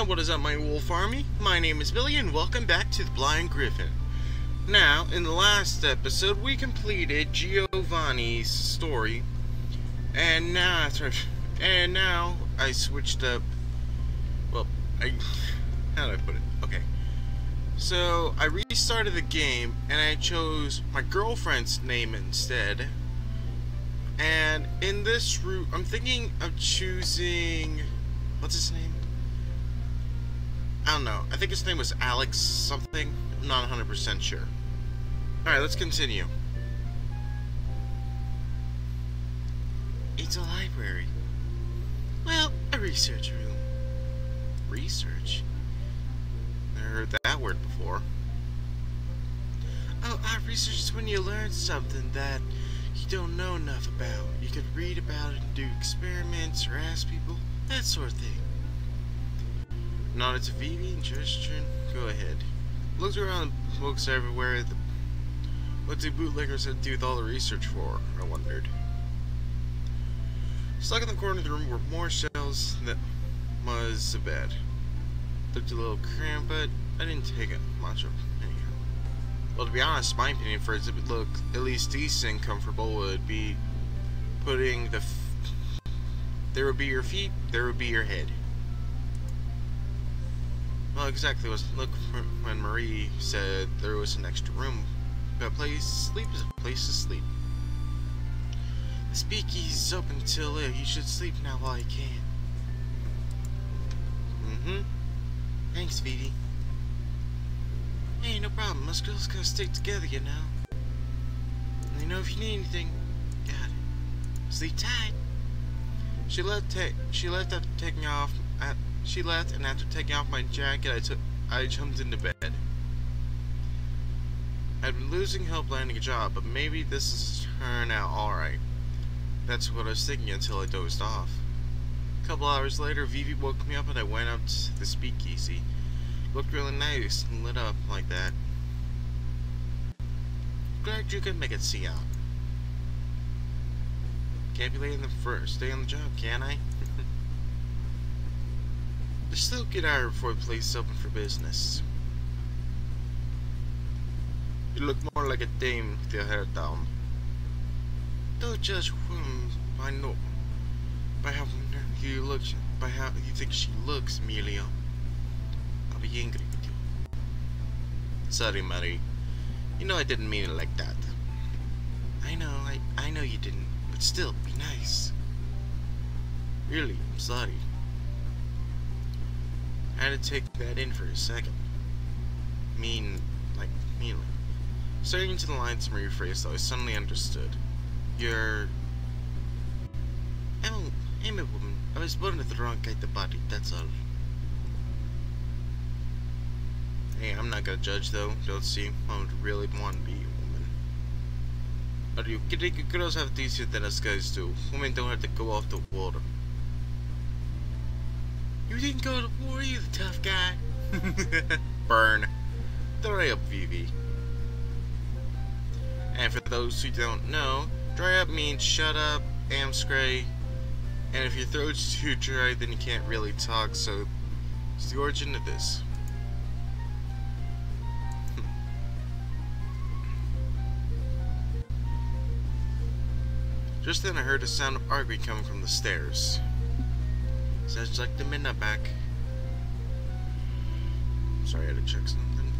And what is up, my wolf army? My name is Billy and welcome back to the Blind Griffin. Now, in the last episode, we completed Giovanni's story, and now I switched up. Well, how do I put it? Okay, so I restarted the game and I chose my girlfriend's name instead. And in this route, I'm thinking of choosing, what's his name? I don't know. I think his name was Alex something. I'm not 100% sure. Alright, let's continue. It's a library. Well, a research room. Research? Never heard that word before. Oh, research is when you learn something that you don't know enough about. You could read about it and do experiments or ask people, that sort of thing. Nodded to Vivi and gestured. Go ahead. Looked around, books everywhere. What do bootleggers have to do with all the research for? I wondered. Stuck in the corner of the room were more shelves that was a bed. Looked a little cramped, but I didn't take it much of anyhow. Well, to be honest, my opinion, for it to look at least decent and comfortable would be putting the there would be your feet, there would be your head. Well, exactly. Look when Marie said there was an extra room. But sleep is a place to sleep. The speakeasy is open till late. You should sleep now while you can. Thanks, Vivi. Hey, no problem. Us girls gotta stick together, you know. And you know if you need anything, got it. Sleep tight. She left after taking off. She left, and after taking off my jacket, I jumped into bed. I'd been losing hope landing a job, but maybe this has turned out alright. That's what I was thinking until I dozed off. A couple hours later, Vivi woke me up and I went up to the speakeasy. Looked really nice and lit up like that. Glad you could make it see out. Can't be late in the first day on the job, can I? There's still a good hour before the place is open for business. You look more like a dame with your hair down. Don't judge whom I know by how you think she looks, Emilio. I'll be angry with you. Sorry, Marie. You know I didn't mean it like that. I know you didn't, but still, be nice. Really, I'm sorry. I had to take that in for a second. Meanly. Starting into the lines Marie phrased, though, I suddenly understood. I'm a woman. I was born with the wrong kind of body, that's all. Hey, I'm not gonna judge, though. Don't see. I would really want to be a woman. Are you kidding? Girls have it easier than us guys do. Women don't have to go off the water. You didn't go to war, you the tough guy. Burn. Dry up, Vivi. And for those who don't know, dry up means shut up, amscray, and if your throat's too dry, then you can't really talk, so it's the origin of this. Just then I heard a sound of arguing coming from the stairs. Sounds like the midnight back. Sorry, I had to check something.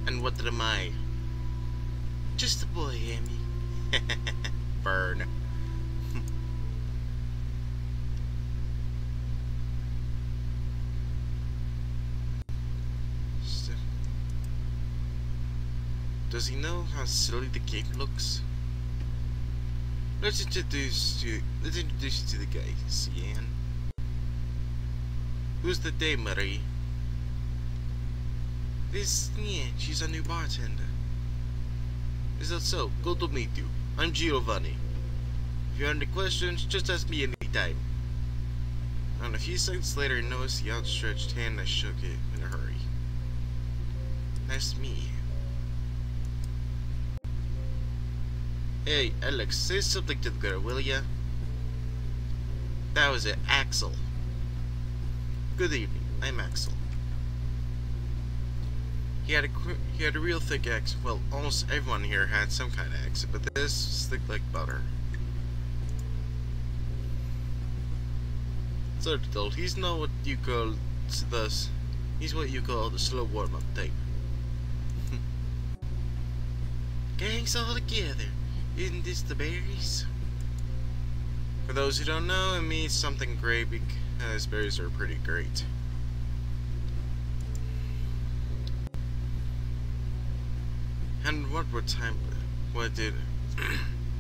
And what am I? Just a boy, Amy. Burn. Does he know how silly the game looks? Let's introduce you to the guy, Cian. Who's the dame, Marie? This Cian, she's a new bartender. Is that so? Good to meet you. I'm Giovanni. If you have any questions, just ask me anytime. And a few seconds later, I noticed the outstretched hand and I shook it in a hurry. Nice to meet you. Hey, Alex, say something to the girl, will ya? That was it, Axel. Good evening, I'm Axel. He had a real thick accent. Well, almost everyone here had some kind of accent, but this was thick like butter. So adult, he's not what you call he's what you call the slow warm-up type. Gangs all together. Isn't this the berries? For those who don't know, it means something great because berries are pretty great. And what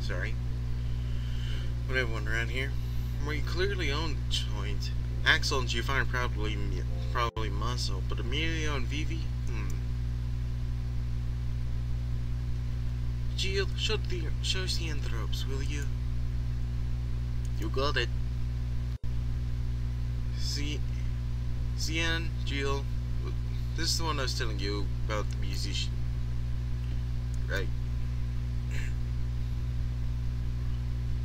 sorry. What everyone around here? We clearly own the joint. Axel and Giovanni probably muscle, but Emilio and Vivi? Jill, show the envelopes, will you? You got it. Cian, Jill, this is the one I was telling you about the musician. Right.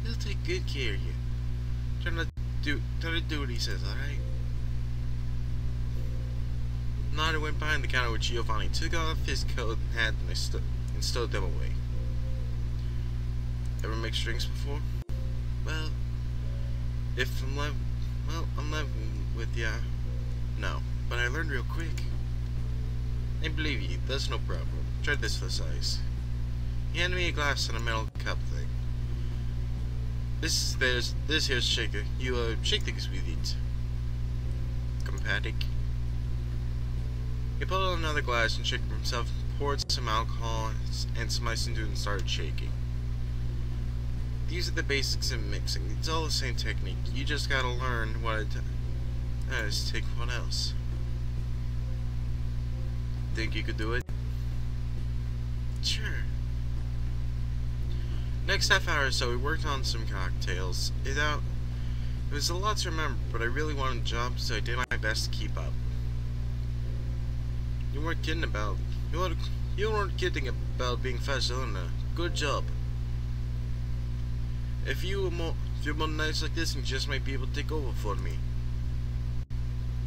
He'll take good care of you. Try to do what he says, alright? Nada went behind the counter with Giovanni, took off his coat and hat and stowed them away. Ever mixed drinks before? Well, I'm level with ya. No, but I learned real quick. I believe you, that's no problem. Try this for size. He handed me a glass and a metal cup thing. This here's shaker. You shake things with it. Compatic. He pulled out another glass and shook himself, poured some alcohol and some ice into it and started shaking. These are the basics of mixing. It's all the same technique. You just gotta learn what it does to take what else. Think you could do it? Sure. Next half hour or so, we worked on some cocktails. It was a lot to remember, but I really wanted a job, so I did my best to keep up. You weren't kidding about being fast, Elena. Good job. If you were more nights like this, you just might be able to take over for me.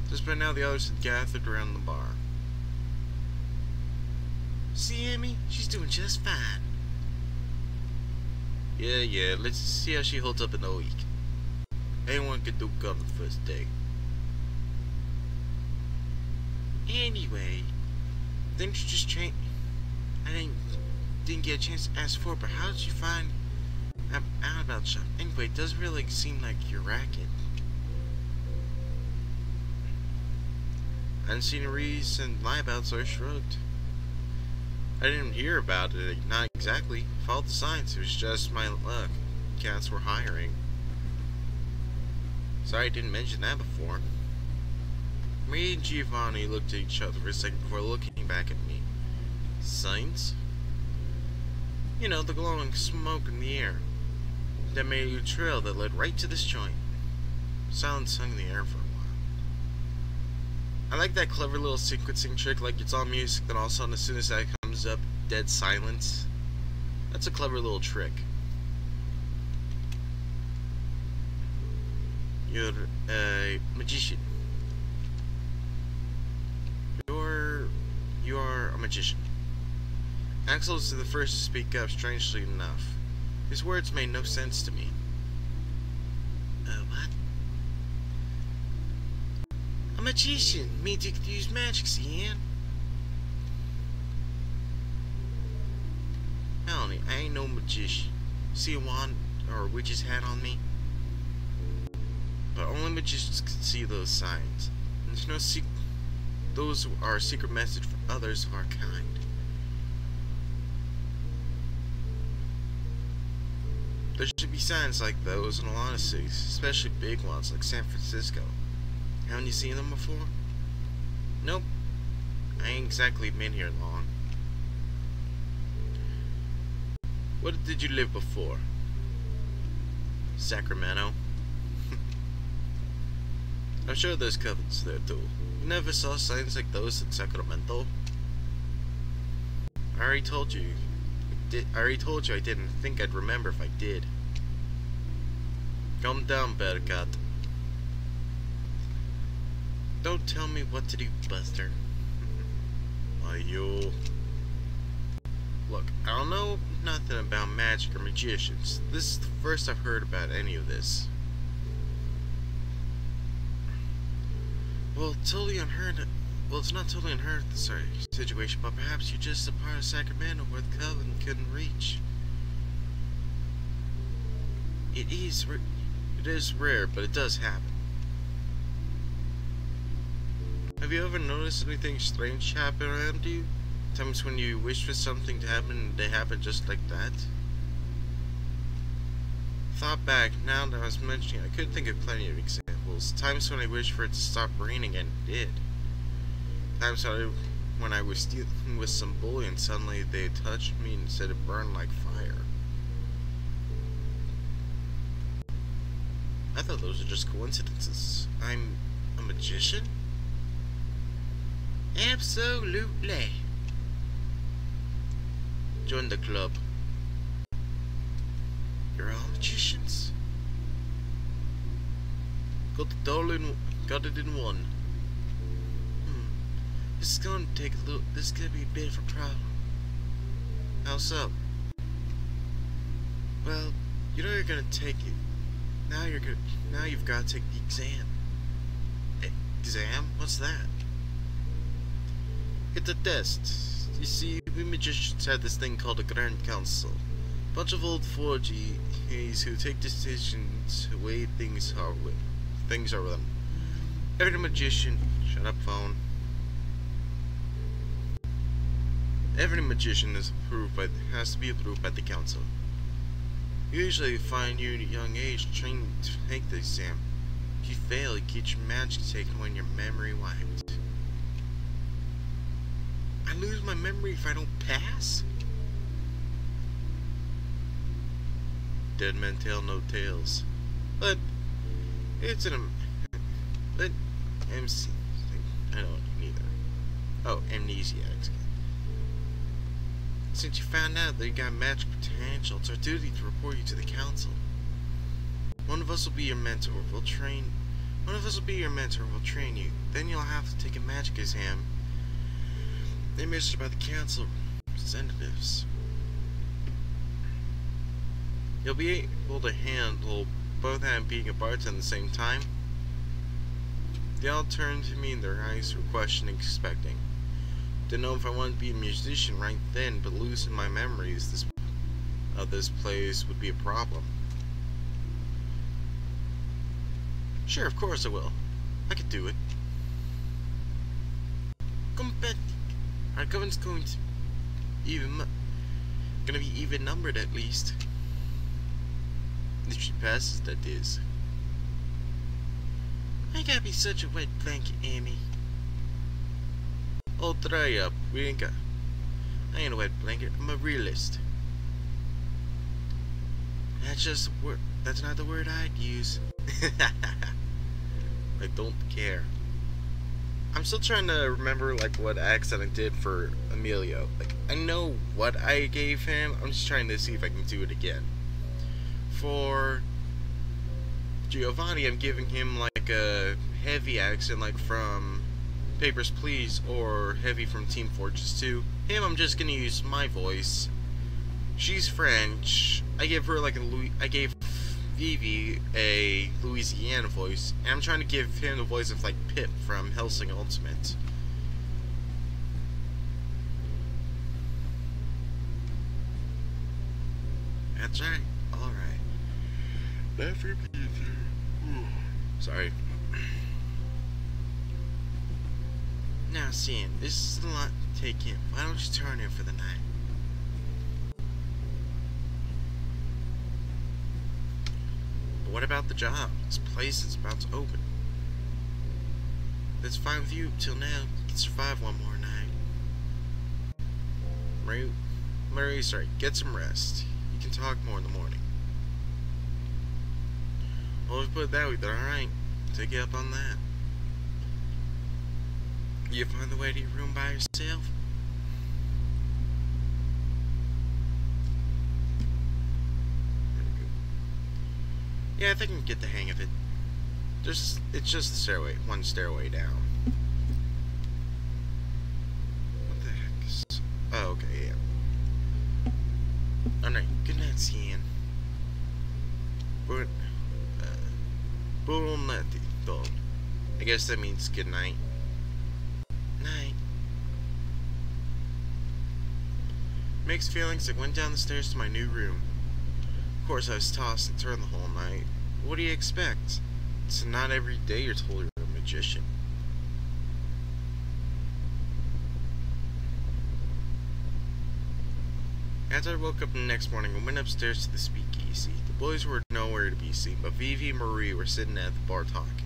Just by now, the others had gathered around the bar. See Amy? She's doing just fine. Yeah, let's see how she holds up in a week. Anyone could do good on the first day. Anyway, didn't you just change? I didn't get a chance to ask for, but how did you find out about shop? Anyway, it doesn't really seem like your racket. I hadn't seen a recent lie about, so I shrugged. I didn't hear about it, not exactly. Followed the signs, it was just my luck. Cats were hiring. Sorry I didn't mention that before. Me and Giovanni looked at each other for a second before looking back at me. Signs? You know, the glowing smoke in the air. That made a trail that led right to this joint. Silence hung in the air for a while. I like that clever little sequencing trick, like it's all music, then all of a sudden as soon as that comes up, dead silence. That's a clever little trick. You're a magician. You are a magician. Axel was the first to speak up, strangely enough. His words made no sense to me. What? A magician means you could use magic, Cian. Melanie, I ain't no magician. See a wand or a witch's hat on me? But only magicians can see those signs. And there's no those are a secret message for others of our kind. There should be signs like those in a lot of cities, especially big ones like San Francisco. Haven't you seen them before? Nope. I ain't exactly been here long. Where did you live before? Sacramento. I'm sure there's cousins there too. You never saw signs like those in Sacramento? I already told you I didn't think I'd remember if I did. Calm down, Buttercup. Don't tell me what to do, Buster. Why, you... Look, I don't know nothing about magic or magicians. This is the first I've heard about any of this. Well, totally unheard of. Well, it's not totally unheard of the situation, but perhaps you're just a part of Sacramento where the Coven couldn't reach. It is rare, but it does happen. Have you ever noticed anything strange happen around you? Times when you wish for something to happen and they happen just like that? Thought back, now that I was mentioning, I could think of plenty of examples. Times when I wished for it to stop raining and it did. Times when I was dealing with some bully and suddenly they touched me and said it burned like fire. I thought those were just coincidences. I'm a magician? Absolutely. Join the club. You're all magicians? Got it in one. This is gonna take a little. This is gonna be a bit of a problem. How so? Well, you know you're gonna take it. Now you've got to take the exam. Exam? What's that? It's a test. You see, we magicians had this thing called a Grand Council. A bunch of old forgees who take decisions the way things are with them. Every magician... Shut up, phone. Every magician has to be approved by the council. Usually, find you at a young age trained to take the exam. If you fail, you get your magic taken away and your memory wiped. I lose my memory if I don't pass? Dead men tell no tales. But it's but MC. I don't neither. Oh, amnesiacs. Since you found out that you got magic potential, it's our duty to report you to the council. One of us will be your mentor. We'll train you. Then you'll have to take a magic exam administered by the council representatives. You'll be able to handle both and being a bartender at the same time. They all turned to me and their eyes were questioning, expecting. Didn't know if I wanted to be a musician right then, but losing my memories of this place would be a problem. Sure, of course I will. I could do it. Our covenant's going to be even numbered at least. If she passes, that is. I gotta be such a wet blanket, Amy. Oh, dry up. I ain't a wet blanket. I'm a realist. That's just a word. That's not the word I'd use. I don't care. I'm still trying to remember like what accent I did for Emilio. Like I know what I gave him. I'm just trying to see if I can do it again. For Giovanni, I'm giving him like a heavy accent, like from Papers, Please, or heavy from Team Fortress 2. Him, I'm just gonna use my voice. She's French. I gave her like I gave Vivi a Louisiana voice, and I'm trying to give him the voice of like Pip from Hellsing Ultimate. That's right. All right. That for me. Sorry. Now, Sam, this is a lot to take in. Why don't you turn in for the night? But what about the job? This place is about to open. That's fine with you till now. You can survive one more night. Mary's sorry. Get some rest. You can talk more in the morning. Well, if we put it that way, then alright. Take you up on that. You find the way to your room by yourself? Yeah, I think I can get the hang of it. It's just the stairway, one stairway down. Buonanotte, dog. I guess that means good night. Night. Mixed feelings. I went down the stairs to my new room. Of course, I was tossed and turned the whole night. What do you expect? It's not every day you're told you're a magician. After I woke up the next morning, I went upstairs to the speakeasy. The boys were nowhere to be seen, but Vivi and Marie were sitting at the bar talking.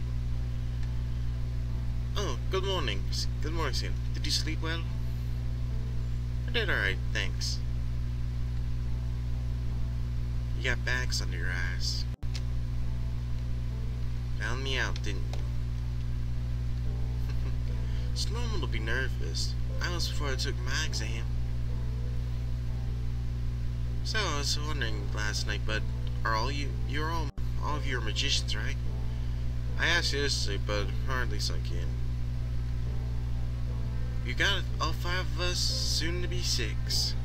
Oh, good morning. Good morning, Sam. Did you sleep well? I did alright, thanks. You got bags under your eyes. Found me out, didn't you? It's normal to be nervous. I was before I took my exam. So I was wondering last night, but are all of you are magicians, right? I asked you yesterday, but hardly sunk in. You got all 5 of us, soon to be 6.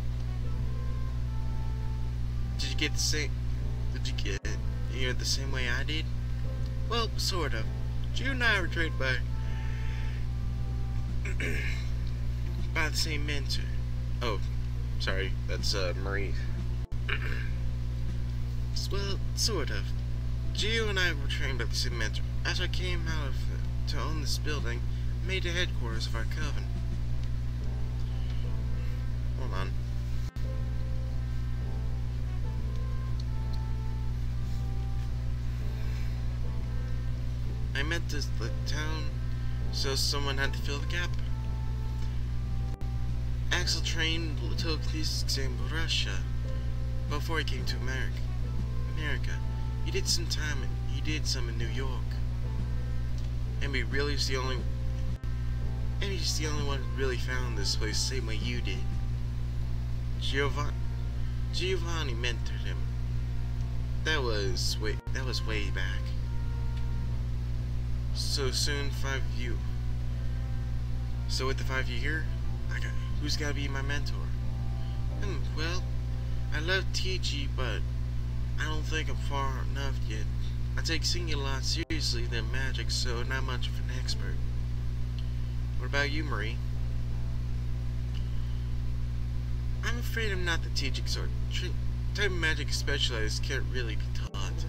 Did you get it the same way I did? Well, sort of. You and I were trained by the same mentor. Oh, sorry, that's Marie. Well, sort of. Gio and I were trained by the same mentor. As I came out to own this building, I made the headquarters of our coven. Hold on. I met the town, so someone had to fill the gap. Axel took this exam in Russia before he came to America. He did some in New York. And he's the only one who really found this place the same way you did. Giovanni mentored him. That was way back. So soon, 5 of you. So with the 5 of you here, who's gotta be my mentor? Well, I love teaching, but I don't think I'm far enough yet. I take singing a lot seriously than magic, so not much of an expert. What about you, Marie? I'm afraid I'm not the teaching sort. Type of magic specialized can't really be taught.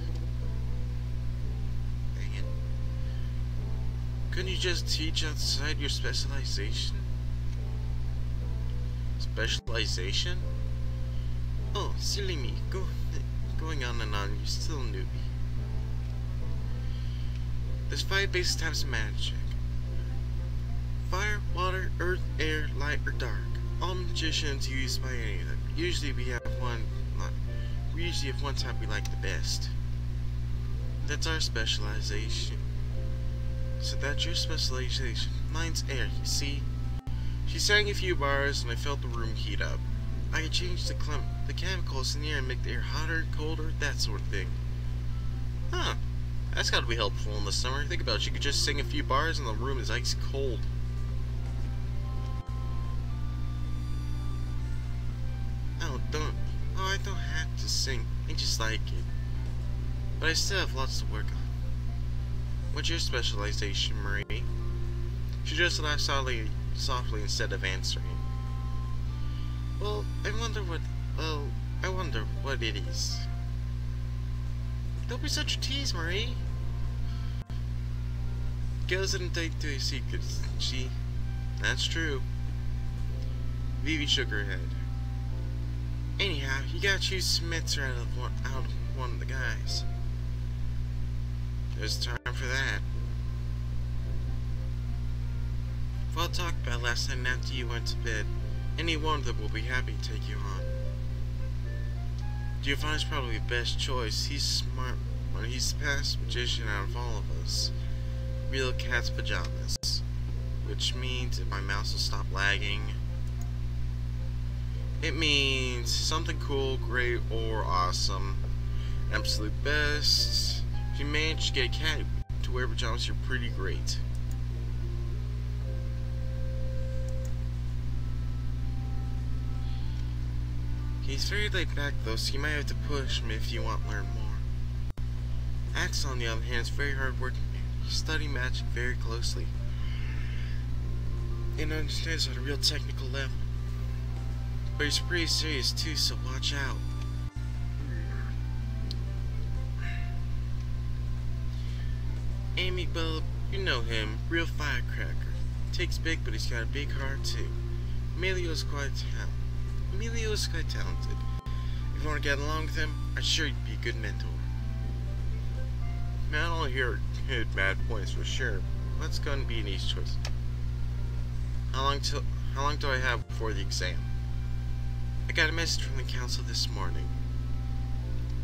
Dang it. Couldn't you just teach outside your specialization? Specialization? Oh, silly me. Going on and on, you're still a newbie. There's 5 basic types of magic. Fire, water, earth, air, light, or dark. All magicians use by any of them. Usually we have one type we like the best. That's our specialization. So that's your specialization. Mine's air, you see? She sang a few bars and I felt the room heat up. I could change the chemicals in the air and make the air hotter, colder, that sort of thing. Huh. That's gotta be helpful in the summer. Think about it, you could just sing a few bars and the room is ice cold. I don't have to sing. I just like it. But I still have lots to work on. What's your specialization, Marie? She just laughed softly instead of answering. Well, I wonder what it is. Don't be such a tease, Marie. Girls didn't take to his secrets, didn't she? That's true. Vivi shook her head. Anyhow, you gotta choose Smitzer out of one of the guys. There's time for that. Well, I talked about last night after you went to bed. Any one of them will be happy to take you on. Giovanni's probably the best choice. He's smart, but he's the best magician out of all of us. Real cat's pajamas. Which means if my mouse will stop lagging. It means something cool, great, or awesome. Absolute best. If you manage to get a cat to wear pajamas, you're pretty great. He's very laid back though, so you might have to push him if you want to learn more. Axel, on the other hand, is very hard-working. He studies magic very closely and understands on a real technical level. But he's pretty serious too, so watch out. Amy, well, you know him, real firecracker. Takes big, but he's got a big heart too. Emilio's quite talented. If you want to get along with him, I'm sure he'd be a good mentor. Man, I don't hear bad points for sure. What's going to be an easy choice? How long do I have before the exam? I got a message from the council this morning.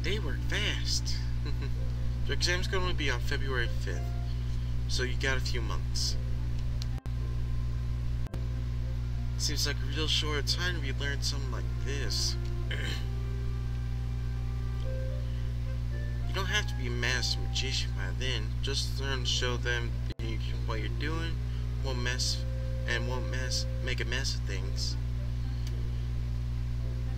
They work fast. Your exam's going to be on February 5th, so you got a few months. Seems like a real short time to be learning something like this. You don't have to be a master magician by then. Just learn to show them what you're doing, won't make a mess of things.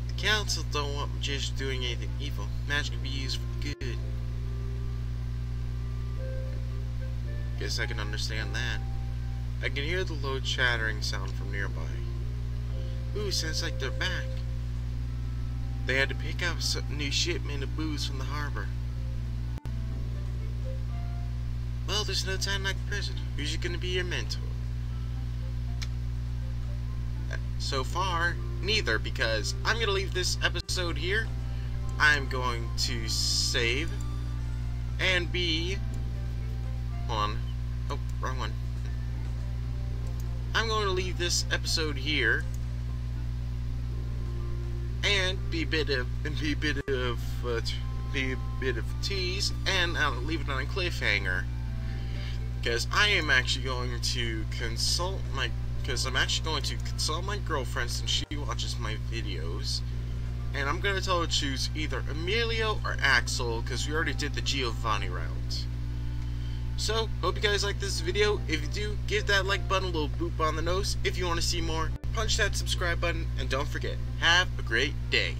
The council don't want magicians doing anything evil. Magic can be used for good. Guess I can understand that. I can hear the low chattering sound from nearby. Ooh, sounds like they're back. They had to pick up a new shipment of booze from the harbor. Well, there's no time like the present. Who's gonna be your mentor? So far, neither, because I'm gonna leave this episode here. I'm going to save and be on. Oh, wrong one. I'm going to leave this episode here and be a bit of tease, and I'll leave it on a cliffhanger because I'm actually going to consult my girlfriend since she watches my videos, and I'm gonna tell her to choose either Emilio or Axel because we already did the Giovanni route. So, hope you guys like this video. If you do, give that like button a little boop on the nose. If you want to see more, punch that subscribe button, and don't forget, have a great day.